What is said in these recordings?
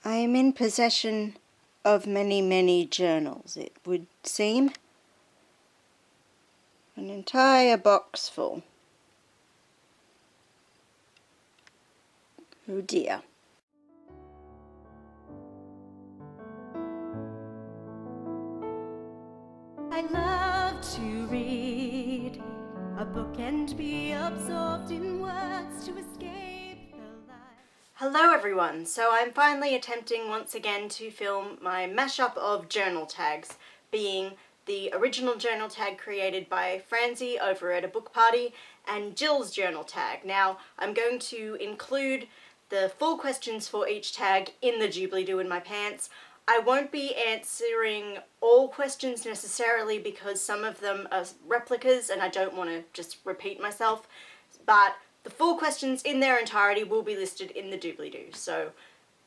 I am in possession of many, many journals, it would seem. An entire box full. Oh dear. I love to read a book and be absorbed in words to escape the light. Hello everyone, so I'm finally attempting once again to film my mashup of journal tags, being the original journal tag created by Franzi over at a book party and Jill's journal tag. Now, I'm going to include the full questions for each tag in the doobly-doo in my pants. I won't be answering all questions necessarily because some of them are replicas and I don't want to just repeat myself, but the full questions in their entirety will be listed in the doobly-doo, so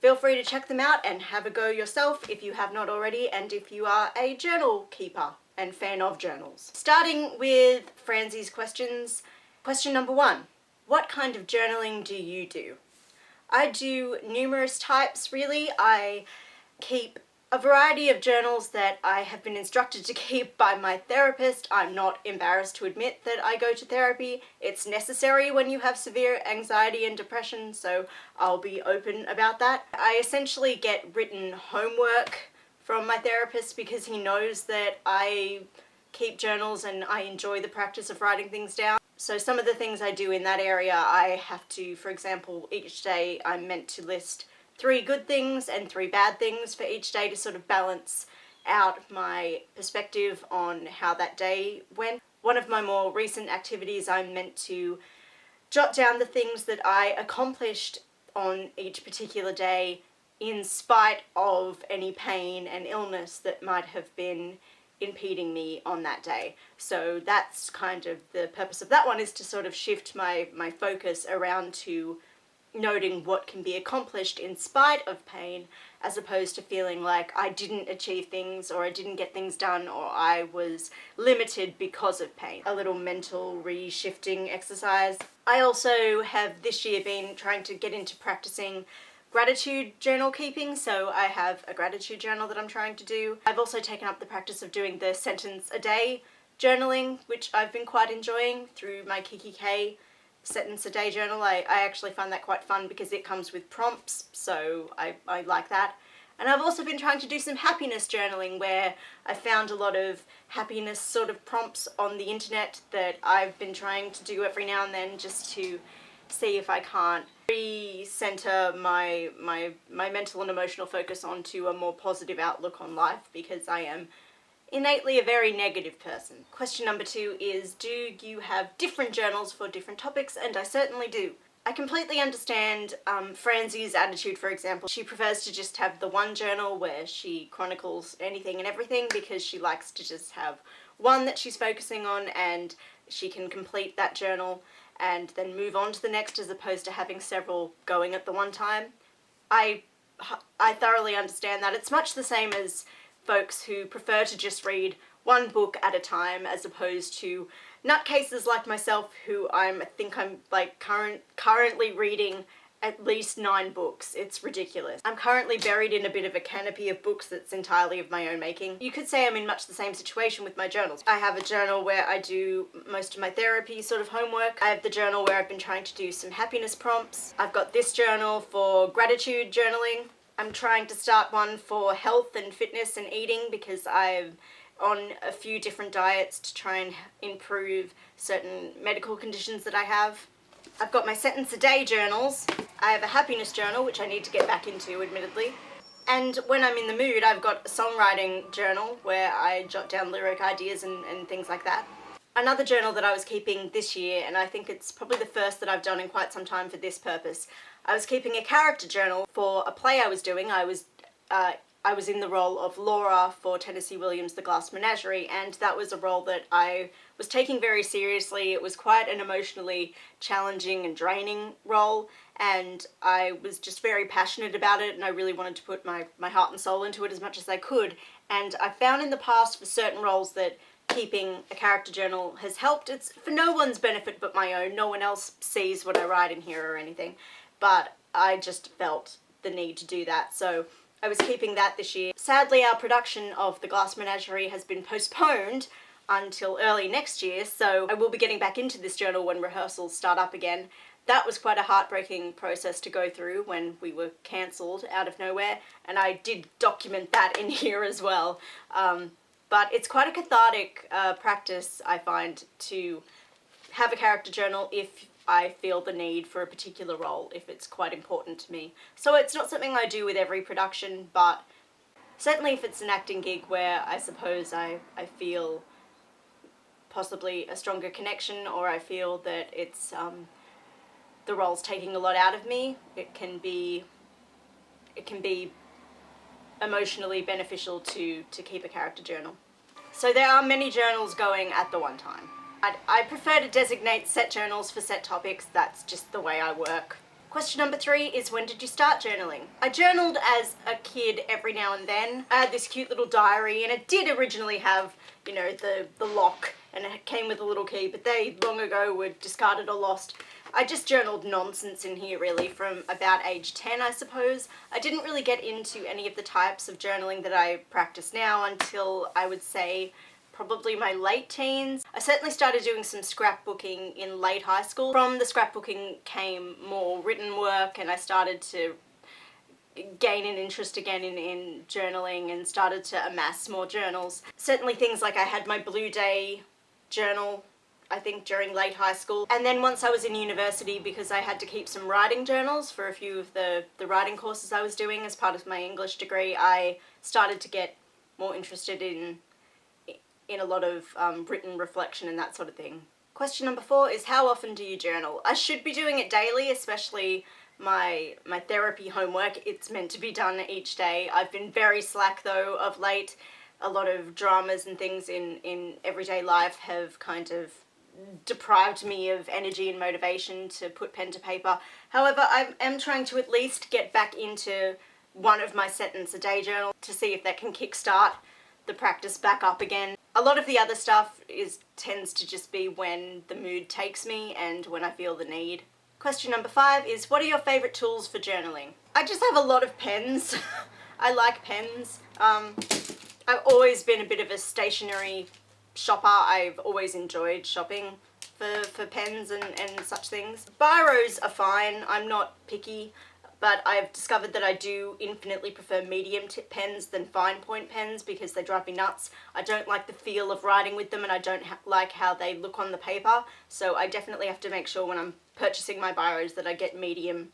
feel free to check them out and have a go yourself if you have not already, and if you are a journal keeper and fan of journals. Starting with Franzi's questions. Question number 1. What kind of journaling do you do? I do numerous types, really. I keep a variety of journals that I have been instructed to keep by my therapist. I'm not embarrassed to admit that I go to therapy. It's necessary when you have severe anxiety and depression, so I'll be open about that. I essentially get written homework from my therapist because he knows that I keep journals and I enjoy the practice of writing things down. So some of the things I do in that area, I have to, for example, each day I'm meant to list 3 good things and 3 bad things for each day to sort of balance out my perspective on how that day went. One of my more recent activities, I'm meant to jot down the things that I accomplished on each particular day in spite of any pain and illness that might have been impeding me on that day. So that's kind of the purpose of that one, is to sort of shift my focus around to noting what can be accomplished in spite of pain, as opposed to feeling like I didn't achieve things or I didn't get things done or I was limited because of pain. A little mental reshifting exercise. I also have this year been trying to get into practicing gratitude journal keeping, so I have a gratitude journal that I'm trying to do. I've also taken up the practice of doing the sentence a day journaling, which I've been quite enjoying through my Kiki K sentence a day journal. I actually find that quite fun because it comes with prompts, so I like that. And I've also been trying to do some happiness journaling, where I found a lot of happiness sort of prompts on the internet that I've been trying to do every now and then, just to see if I can't recenter my mental and emotional focus onto a more positive outlook on life, because I am innately a very negative person. Question number 2 is, do you have different journals for different topics? And I certainly do. I completely understand Franzi's attitude, for example. She prefers to just have the one journal where she chronicles anything and everything, because she likes to just have one that she's focusing on and she can complete that journal and then move on to the next, as opposed to having several going at the one time. I thoroughly understand that. It's much the same as folks who prefer to just read one book at a time, as opposed to nutcases like myself, who I think I'm like currently reading at least 9 books. It's ridiculous. I'm currently buried in a bit of a canopy of books that's entirely of my own making. You could say I'm in much the same situation with my journals. I have a journal where I do most of my therapy sort of homework. I have the journal where I've been trying to do some happiness prompts. I've got this journal for gratitude journaling. I'm trying to start one for health and fitness and eating, because I'm on a few different diets to try and improve certain medical conditions that I have. I've got my sentence a day journals. I have a happiness journal, which I need to get back into, admittedly. And when I'm in the mood, I've got a songwriting journal where I jot down lyric ideas and things like that. Another journal that I was keeping this year, and I think it's probably the first that I've done in quite some time for this purpose, I was keeping a character journal for a play I was doing. I was in the role of Laura for Tennessee Williams' The Glass Menagerie, and that was a role that I was taking very seriously. It was quite an emotionally challenging and draining role, and I was just very passionate about it, and I really wanted to put my heart and soul into it as much as I could. And I found in the past for certain roles that keeping a character journal has helped. It's for no one's benefit but my own. No one else sees what I write in here or anything, but I just felt the need to do that. So I was keeping that this year. Sadly, our production of The Glass Menagerie has been postponed until early next year, so I will be getting back into this journal when rehearsals start up again. That was quite a heartbreaking process to go through when we were cancelled out of nowhere, and I did document that in here as well. But it's quite a cathartic practice, I find, to have a character journal if I feel the need for a particular role, if it's quite important to me. So it's not something I do with every production, but certainly if it's an acting gig where I suppose I feel possibly a stronger connection, or I feel that it's the role's taking a lot out of me, it can be emotionally beneficial to keep a character journal. So there are many journals going at the one time. I prefer to designate set journals for set topics. That's just the way I work. Question number 3 is, when did you start journaling? I journaled as a kid every now and then. I had this cute little diary, and it did originally have, you know, the lock, and it came with a little key, but they long ago were discarded or lost. I just journaled nonsense in here really from about age 10, I suppose. I didn't really get into any of the types of journaling that I practice now until, I would say, probably my late teens. I certainly started doing some scrapbooking in late high school. From the scrapbooking came more written work, and I started to gain an interest again in journaling and started to amass more journals. Certainly things like I had my Blue Day journal, I think, during late high school. And then once I was in university, because I had to keep some writing journals for a few of the writing courses I was doing as part of my English degree, I started to get more interested in a lot of written reflection and that sort of thing. Question number 4 is, how often do you journal? I should be doing it daily, especially my therapy homework. It's meant to be done each day. I've been very slack though of late. A lot of dramas and things in everyday life have kind of deprived me of energy and motivation to put pen to paper. However, I am trying to at least get back into one of my sentence a day journal to see if that can kickstart the practice back up again. A lot of the other stuff tends to just be when the mood takes me and when I feel the need. Question number 5 is, what are your favourite tools for journaling? I just have a lot of pens. I like pens. I've always been a bit of a stationery shopper. I've always enjoyed shopping for pens and such things. Biros are fine. I'm not picky, but I've discovered that I do infinitely prefer medium tip pens than fine point pens because they drive me nuts. I don't like the feel of writing with them, and I don't like how they look on the paper, so I definitely have to make sure when I'm purchasing my biros that I get medium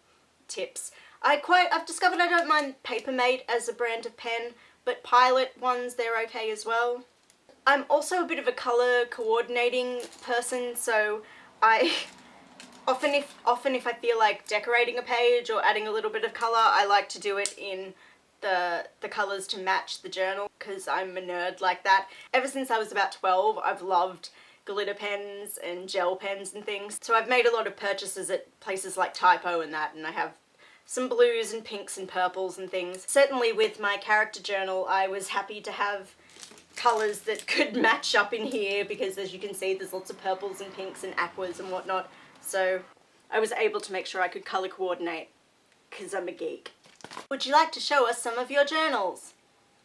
tips. I've discovered I don't mind Papermate as a brand of pen, but Pilot ones, they're okay as well. I'm also a bit of a colour coordinating person, so I often if I feel like decorating a page or adding a little bit of colour, I like to do it in the colours to match the journal, because I'm a nerd like that. Ever since I was about 12, I've loved glitter pens and gel pens and things, so I've made a lot of purchases at places like Typo and that, and I have some blues and pinks and purples and things. Certainly with my character journal, I was happy to have colours that could match up in here, because as you can see there's lots of purples and pinks and aquas and whatnot, so I was able to make sure I could colour coordinate because I'm a geek. Would you like to show us some of your journals?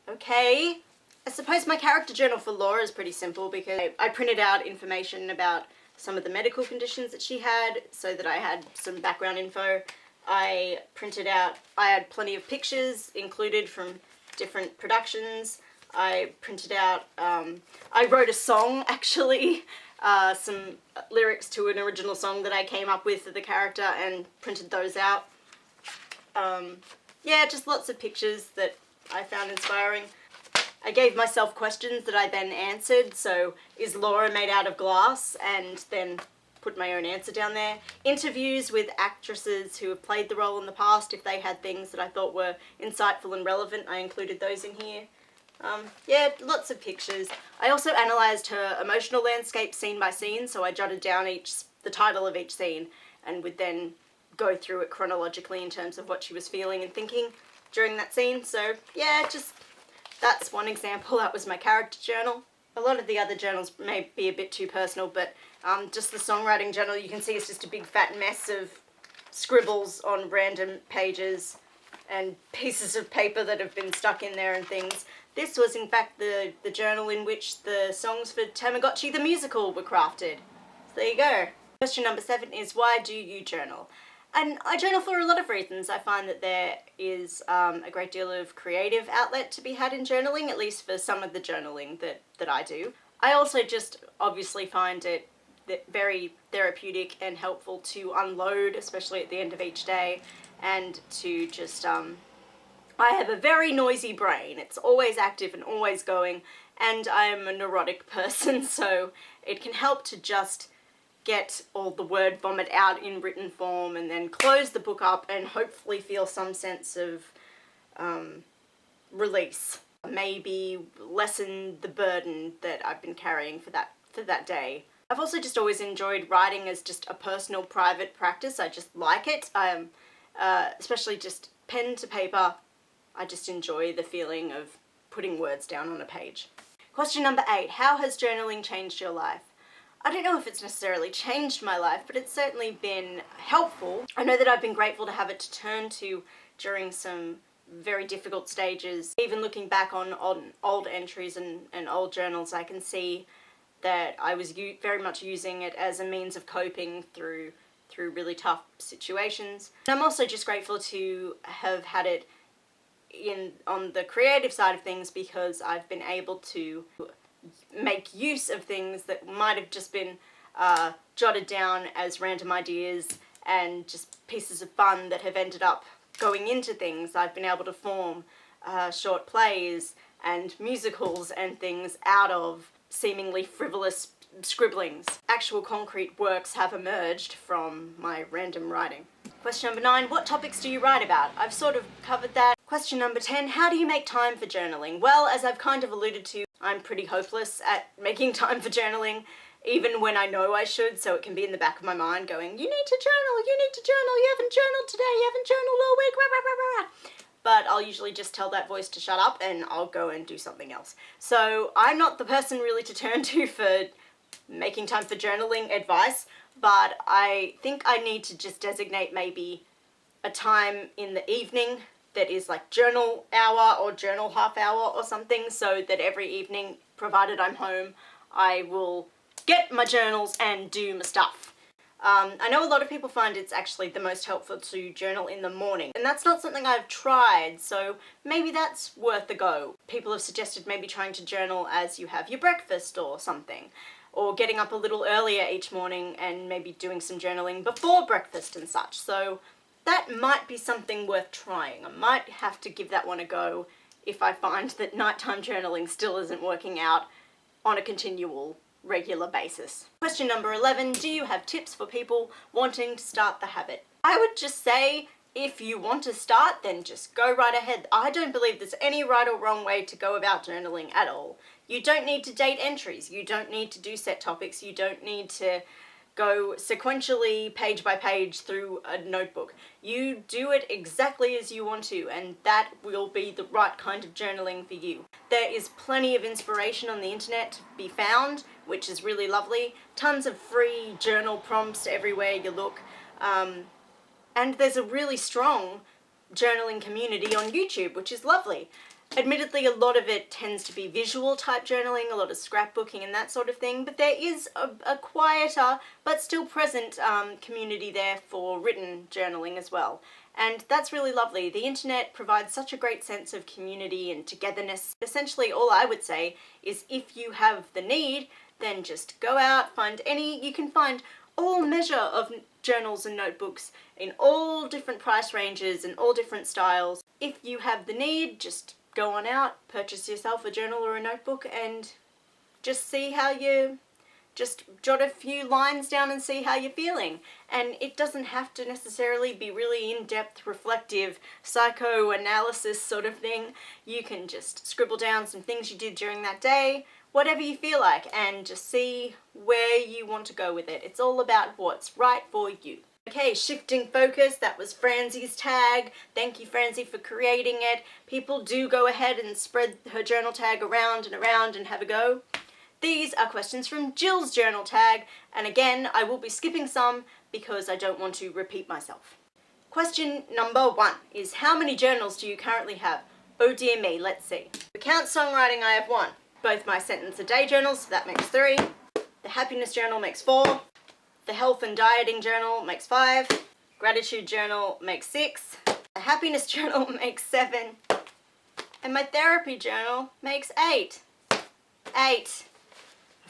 Okay. I suppose my character journal for Laura is pretty simple because I printed out information about some of the medical conditions that she had so that I had some background info. I had plenty of pictures included from different productions. I printed out, I wrote a song actually, some lyrics to an original song that I came up with for the character and printed those out. Yeah, just lots of pictures that I found inspiring. I gave myself questions that I then answered, so is Laura made out of glass? And then put my own answer down there. Interviews with actresses who have played the role in the past, if they had things that I thought were insightful and relevant, I included those in here. Yeah, lots of pictures. I also analysed her emotional landscape scene by scene, so I jotted down the title of each scene and would then go through it chronologically in terms of what she was feeling and thinking during that scene. So yeah, that's one example. That was my character journal. A lot of the other journals may be a bit too personal, but just the songwriting journal, you can see it's just a big fat mess of scribbles on random pages. and pieces of paper that have been stuck in there and things. This was in fact the journal in which the songs for Tamagotchi the musical were crafted. So there you go. Question number 7 is, why do you journal? And I journal for a lot of reasons. I find that there is a great deal of creative outlet to be had in journaling, at least for some of the journaling that I do. I also just obviously find it very therapeutic and helpful to unload, especially at the end of each day, and to just, I have a very noisy brain. It's always active and always going, and I'm a neurotic person, so it can help to just get all the word vomit out in written form and then close the book up and hopefully feel some sense of release. Maybe lessen the burden that I've been carrying for that day. I've also just always enjoyed writing as just a personal, private practice. I just like it. Especially just pen to paper. I just enjoy the feeling of putting words down on a page. Question number 8. How has journaling changed your life? I don't know if it's necessarily changed my life, but it's certainly been helpful. I know that I've been grateful to have it to turn to during some very difficult stages. Even looking back on old entries and old journals, I can see that I was very much using it as a means of coping through really tough situations. I'm also just grateful to have had it on the creative side of things, because I've been able to make use of things that might have just been jotted down as random ideas and just pieces of fun that have ended up going into things. I've been able to form short plays and musicals and things out of seemingly frivolous scribblings. Actual concrete works have emerged from my random writing. Question number 9, what topics do you write about? I've sort of covered that. Question number 10, how do you make time for journaling? Well, as I've kind of alluded to, I'm pretty hopeless at making time for journaling, even when I know I should, so it can be in the back of my mind going, you need to journal, you haven't journaled today, you haven't journaled all week, rah, rah, rah, rah. But I'll usually just tell that voice to shut up and I'll go and do something else. So I'm not the person really to turn to for making time for journaling advice, but I think I need to just designate maybe a time in the evening that is like journal hour or journal half hour or something, so that every evening, provided I'm home, I will get my journals and do my stuff. I know a lot of people find it's actually the most helpful to journal in the morning, and that's not something I've tried, so maybe that's worth a go. People have suggested maybe trying to journal as you have your breakfast or something, or getting up a little earlier each morning and maybe doing some journaling before breakfast and such. So that might be something worth trying. I might have to give that one a go if I find that nighttime journaling still isn't working out on a continual, regular basis. Question number 11, do you have tips for people wanting to start the habit? I would just say, if you want to start, then just go right ahead. I don't believe there's any right or wrong way to go about journaling at all. You don't need to date entries. You don't need to do set topics. You don't need to go sequentially page by page through a notebook. You do it exactly as you want to, and that will be the right kind of journaling for you. There is plenty of inspiration on the internet to be found, which is really lovely. Tons of free journal prompts everywhere you look. And there's a really strong journaling community on YouTube, which is lovely. Admittedly, a lot of it tends to be visual type journaling, a lot of scrapbooking and that sort of thing, but there is a quieter but still present community there for written journaling as well. And that's really lovely. The internet provides such a great sense of community and togetherness. Essentially, all I would say is if you have the need, then just go out, you can find all measure of journals and notebooks in all different price ranges and all different styles. If you have the need, just go on out, purchase yourself a journal or a notebook and just see how just jot a few lines down and see how you're feeling. And it doesn't have to necessarily be really in-depth, reflective, psychoanalysis sort of thing. You can just scribble down some things you did during that day, whatever you feel like, and just see where you want to go with it. It's all about what's right for you. Okay, shifting focus, that was Franzi's tag. Thank you, Franzi, for creating it. People do go ahead and spread her journal tag around and have a go. These are questions from Jill's journal tag, and again, I will be skipping some because I don't want to repeat myself. Question number 1 is how many journals do you currently have? Oh dear me, let's see. The count songwriting, I have 1. Both my sentence a day journals, so that makes 3. The happiness journal makes 4. The health and dieting journal makes 5. Gratitude journal makes 6. The happiness journal makes 7. And my therapy journal makes 8. 8.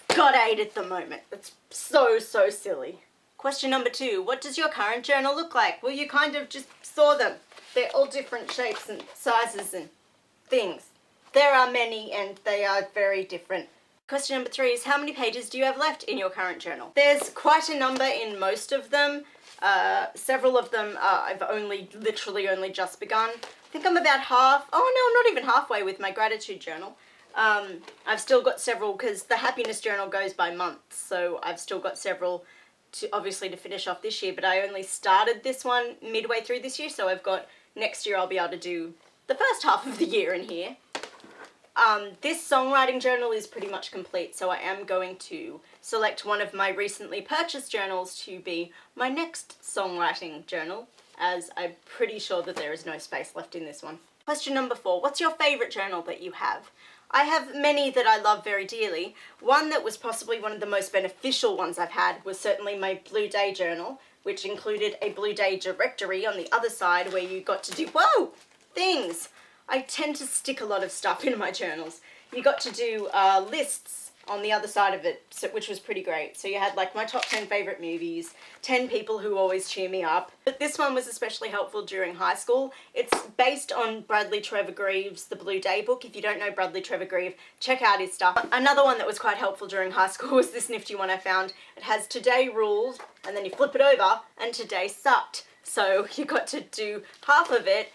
I've got 8 at the moment. That's so silly. Question number 2. What does your current journal look like? Well, you kind of just saw them. They're all different shapes and sizes and things. There are many and they are very different. Question number 3 is how many pages do you have left in your current journal? There's quite a number in most of them. Several of them I've literally only just begun. I think I'm about half. Oh no, I'm not even halfway with my gratitude journal. I've still got several because the happiness journal goes by months, so I've still got several to finish off this year, but I only started this one midway through this year, so I've got next year I'll be able to do the first half of the year in here. This songwriting journal is pretty much complete, so I am going to select one of my recently purchased journals to be my next songwriting journal, as I'm pretty sure that there is no space left in this one. Question number 4. What's your favourite journal that you have? I have many that I love very dearly. One that was possibly one of the most beneficial ones I've had was certainly my Blue Day journal, which included a Blue Day directory on the other side where you got to do, things. I tend to stick a lot of stuff in my journals. You got to do lists on the other side of it, which was pretty great. So you had like my top 10 favourite movies, 10 people who always cheer me up. But this one was especially helpful during high school. It's based on Bradley Trevor Greaves' The Blue Day book. If you don't know Bradley Trevor Greaves, check out his stuff. Another one that was quite helpful during high school was this nifty one I found. It has Today Ruled, and then you flip it over, and Today Sucked. So you got to do half of it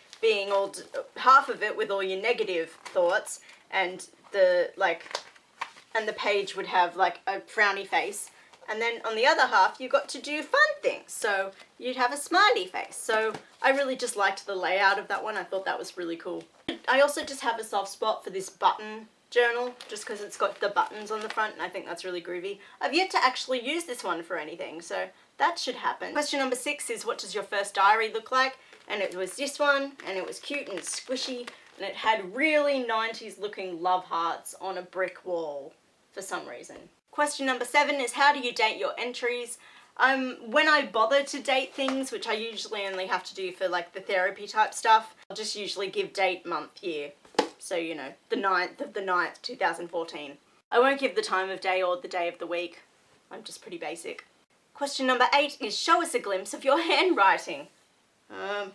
with all your negative thoughts, and the page would have like a frowny face, and then on the other half you got to do fun things, so you'd have a smiley face. So I really just liked the layout of that one. I thought that was really cool. I also just have a soft spot for this button journal, just because it's got the buttons on the front, and I think that's really groovy. I've yet to actually use this one for anything, so that should happen. Question number 6 is what does your first diary look like? And it was this one, and it was cute and squishy, and it had really 90s looking love hearts on a brick wall for some reason. Question number 7 is how do you date your entries? When I bother to date things, which I usually only have to do for like the therapy type stuff, I'll just usually give date, month, year. So, you know, the 9th of the 9th, 2014. I won't give the time of day or the day of the week. I'm just pretty basic. Question number 8 is show us a glimpse of your handwriting.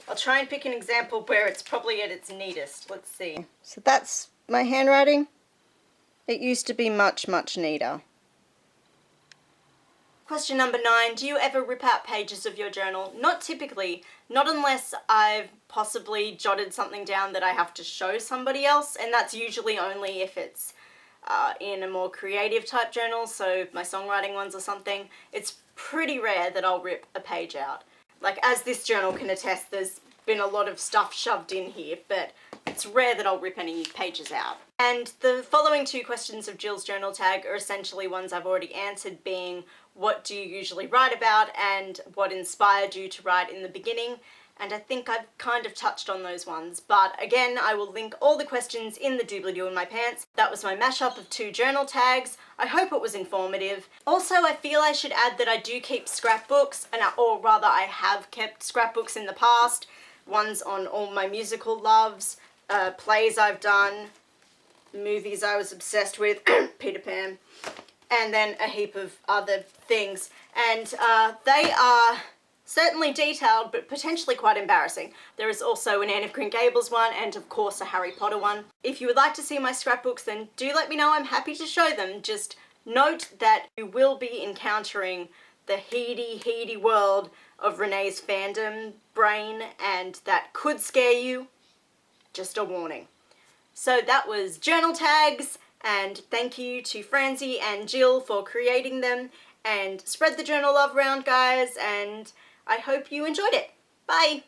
I'll try and pick an example where it's probably at its neatest. Let's see. So that's my handwriting. It used to be much neater. Question number 9, do you ever rip out pages of your journal? Not typically, not unless I've possibly jotted something down that I have to show somebody else, and that's usually only if it's in a more creative type journal, so my songwriting ones or something. It's pretty rare that I'll rip a page out. Like, as this journal can attest, there's been a lot of stuff shoved in here, but it's rare that I'll rip any pages out. And the following 2 questions of Jill's journal tag are essentially ones I've already answered, being what do you usually write about and what inspired you to write in the beginning. And I think I've kind of touched on those ones, but again, I will link all the questions in the doobly-doo in my pants. That was my mashup of 2 journal tags. I hope it was informative. Also, I feel I should add that I do keep scrapbooks, or rather I have kept scrapbooks in the past. Ones on all my musical loves, plays I've done, movies I was obsessed with, Peter Pan, and then a heap of other things. And they are certainly detailed, but potentially quite embarrassing. There is also an Anne of Green Gables one, and of course a Harry Potter one. If you would like to see my scrapbooks, then do let me know. I'm happy to show them. Just note that you will be encountering the heady world of Renee's fandom brain, and that could scare you. Just a warning. So that was journal tags, and thank you to Franzi and Jill for creating them, and spread the journal love around, guys, and I hope you enjoyed it. Bye!